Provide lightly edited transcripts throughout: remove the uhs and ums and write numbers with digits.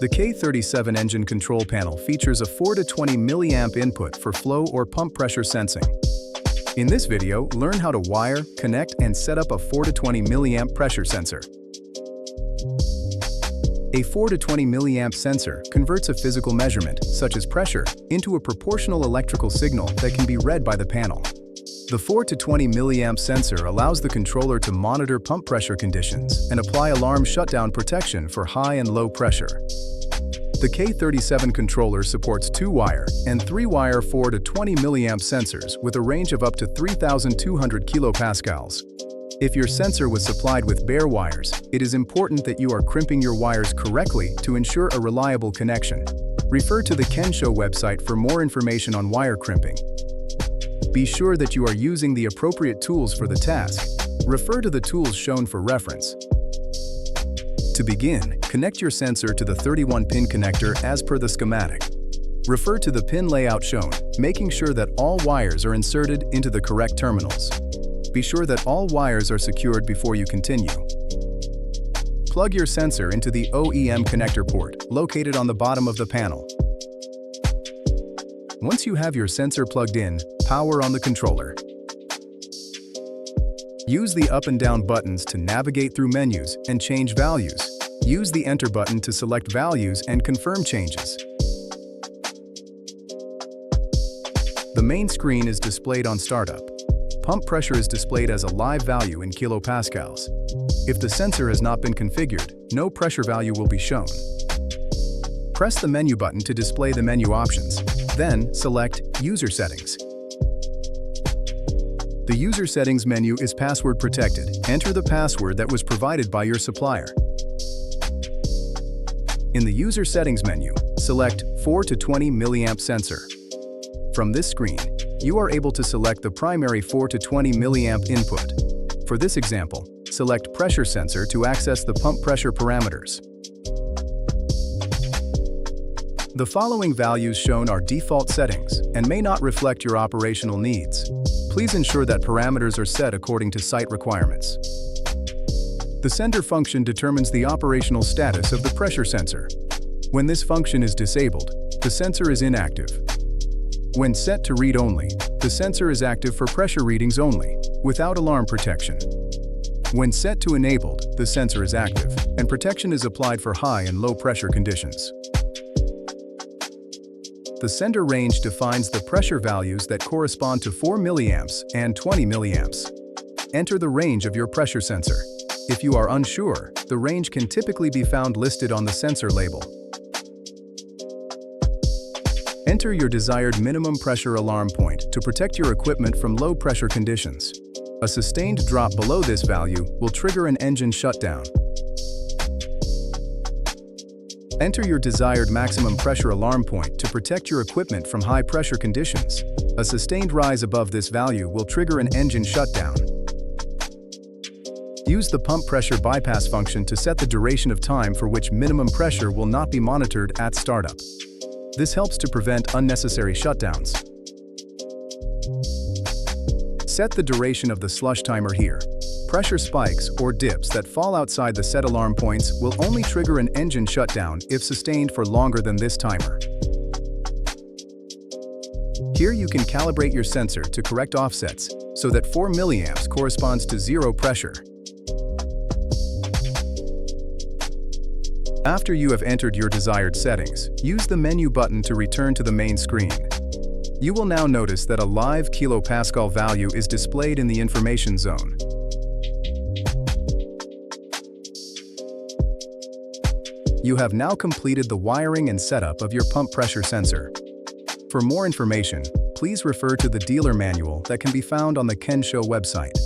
The K37 engine control panel features a 4 to 20 mA input for flow or pump pressure sensing. In this video, learn how to wire, connect, and set up a 4 to 20 mA pressure sensor. A 4 to 20 mA sensor converts a physical measurement, such as pressure, into a proportional electrical signal that can be read by the panel. The 4 to 20 mA sensor allows the controller to monitor pump pressure conditions and apply alarm shutdown protection for high and low pressure. The K37 controller supports 2-wire and 3-wire 4 to 20 mA sensors with a range of up to 3,200 kilopascals. If your sensor was supplied with bare wires, it is important that you are crimping your wires correctly to ensure a reliable connection. Refer to the Kensho website for more information on wire crimping. Be sure that you are using the appropriate tools for the task. Refer to the tools shown for reference. To begin, connect your sensor to the 31-pin connector as per the schematic. Refer to the pin layout shown, making sure that all wires are inserted into the correct terminals. Be sure that all wires are secured before you continue. Plug your sensor into the OEM connector port, located on the bottom of the panel. Once you have your sensor plugged in, power on the controller. Use the up and down buttons to navigate through menus and change values. Use the Enter button to select values and confirm changes. The main screen is displayed on startup. Pump pressure is displayed as a live value in kilopascals. If the sensor has not been configured, no pressure value will be shown. Press the menu button to display the menu options. Then, select User Settings. The User Settings menu is password protected. Enter the password that was provided by your supplier. In the User Settings menu, select 4 to 20 mA sensor. From this screen, you are able to select the primary 4 to 20 mA input. For this example, select Pressure Sensor to access the pump pressure parameters. The following values shown are default settings and may not reflect your operational needs. Please ensure that parameters are set according to site requirements. The sender function determines the operational status of the pressure sensor. When this function is disabled, the sensor is inactive. When set to read only, the sensor is active for pressure readings only, without alarm protection. When set to enabled, the sensor is active, and protection is applied for high and low pressure conditions. The sender range defines the pressure values that correspond to 4 mA and 20 mA. Enter the range of your pressure sensor. If you are unsure, the range can typically be found listed on the sensor label. Enter your desired minimum pressure alarm point to protect your equipment from low pressure conditions. A sustained drop below this value will trigger an engine shutdown. Enter your desired maximum pressure alarm point to protect your equipment from high pressure conditions. A sustained rise above this value will trigger an engine shutdown. Use the pump pressure bypass function to set the duration of time for which minimum pressure will not be monitored at startup. This helps to prevent unnecessary shutdowns. Set the duration of the slush timer here. Pressure spikes or dips that fall outside the set alarm points will only trigger an engine shutdown if sustained for longer than this timer. Here you can calibrate your sensor to correct offsets so that 4 mA corresponds to 0 pressure. After you have entered your desired settings, use the menu button to return to the main screen. You will now notice that a live kilopascal value is displayed in the information zone. You have now completed the wiring and setup of your pump pressure sensor. For more information, please refer to the dealer manual that can be found on the Kensho website.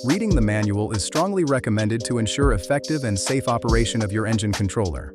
Reading the manual is strongly recommended to ensure effective and safe operation of your engine controller.